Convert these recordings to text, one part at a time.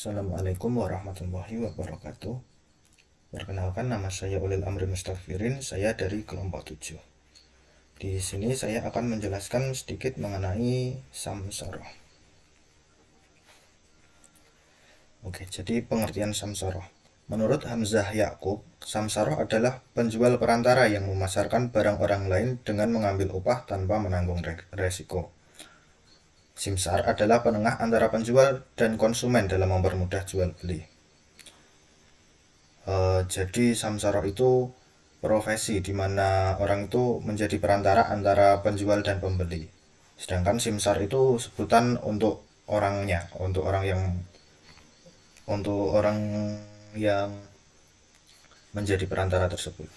Assalamualaikum warahmatullahi wabarakatuh. Perkenalkan, nama saya Ulil Amri Mustaghfirin, saya dari kelompok 7. Di sini saya akan menjelaskan sedikit mengenai samsaroh. Oke, jadi pengertian samsaroh. Menurut Hamzah Yakub, samsaroh adalah penjual perantara yang memasarkan barang orang lain dengan mengambil upah tanpa menanggung resiko. Simsar adalah penengah antara penjual dan konsumen dalam mempermudah jual beli. Jadi samsaroh itu profesi di mana orang itu menjadi perantara antara penjual dan pembeli. Sedangkan simsar itu sebutan untuk orangnya, untuk orang yang menjadi perantara tersebut.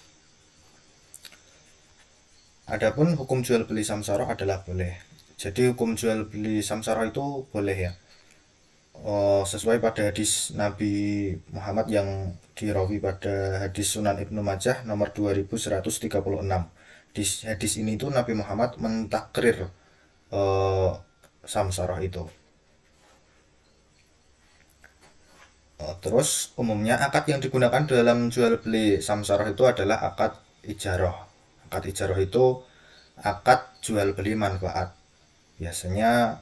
Adapun hukum jual beli samsaroh adalah boleh. Jadi hukum jual beli samsaroh itu boleh ya. Sesuai pada hadis Nabi Muhammad yang dirawi pada hadis Sunan Ibnu Majah nomor 2136. Di hadis ini tuh Nabi Muhammad mentakrir samsaroh itu. Terus umumnya akad yang digunakan dalam jual beli samsaroh itu adalah akad ijaroh. Akad ijaroh itu akad jual beli manfaat. Biasanya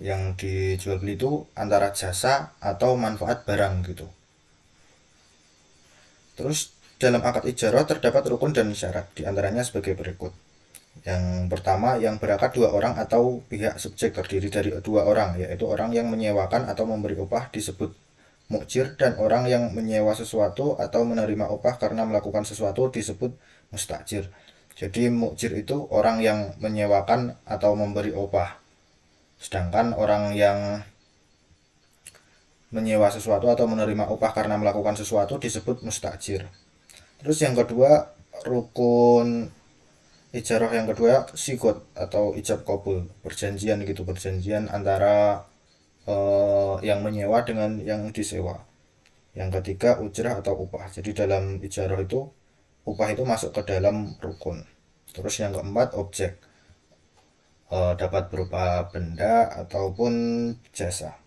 yang dijual beli itu antara jasa atau manfaat barang gitu. Terus dalam akad ijarah terdapat rukun dan syarat, diantaranya sebagai berikut. Yang pertama, yang berakad dua orang atau pihak subjek terdiri dari dua orang, yaitu orang yang menyewakan atau memberi upah disebut mukjir, dan orang yang menyewa sesuatu atau menerima upah karena melakukan sesuatu disebut mustajir. Jadi mukjir itu orang yang menyewakan atau memberi upah, sedangkan orang yang menyewa sesuatu atau menerima upah karena melakukan sesuatu disebut mustajir. Terus yang kedua, rukun ijarah yang kedua sigot atau ijab kabul, perjanjian gitu, perjanjian antara yang menyewa dengan yang disewa. Yang ketiga, ujrah atau upah. Jadi dalam ijarah itu upah itu masuk ke dalam rukun. Terus yang keempat, objek, dapat berupa benda ataupun jasa.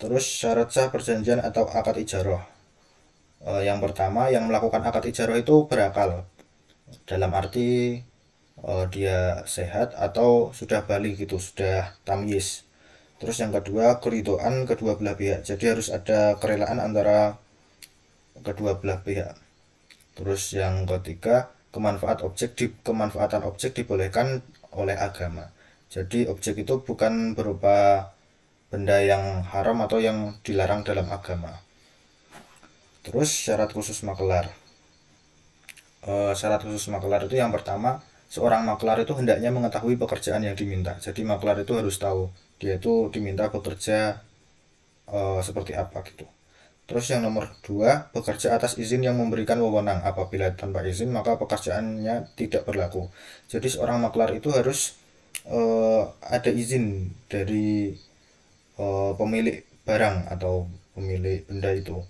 Terus syarat sah perjanjian atau akad ijarah. Yang pertama, yang melakukan akad ijarah itu berakal, dalam arti dia sehat atau sudah balik gitu, sudah tamyiz. Terus yang kedua, keridhaan kedua belah pihak, jadi harus ada kerelaan antara kedua belah pihak. Terus yang ketiga, kemanfaatan objek dibolehkan oleh agama. Jadi objek itu bukan berupa benda yang haram atau yang dilarang dalam agama. Terus syarat khusus makelar. Syarat khusus makelar itu yang pertama, seorang makelar itu hendaknya mengetahui pekerjaan yang diminta. Jadi makelar itu harus tahu dia itu diminta bekerja seperti apa gitu. Terus yang nomor dua, bekerja atas izin yang memberikan wewenang. Apabila tanpa izin maka pekerjaannya tidak berlaku. Jadi seorang makelar itu harus ada izin dari pemilik barang atau pemilik benda itu.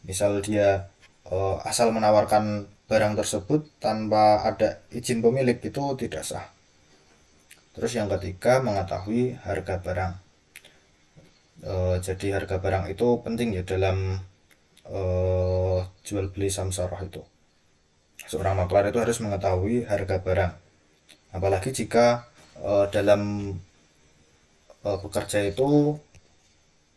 Misal dia asal menawarkan barang tersebut tanpa ada izin pemilik, itu tidak sah. Terus yang ketiga, mengetahui harga barang. Jadi harga barang itu penting ya dalam jual beli samsaroh itu. Seorang maklar itu harus mengetahui harga barang. Apalagi jika dalam bekerja itu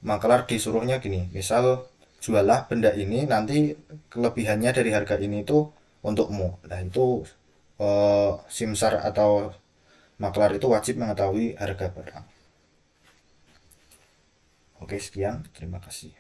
maklar disuruhnya gini, misal jualah benda ini, nanti kelebihannya dari harga ini itu untukmu. Nah itu simsar atau maklar itu wajib mengetahui harga barang. Oke, sekian, terima kasih.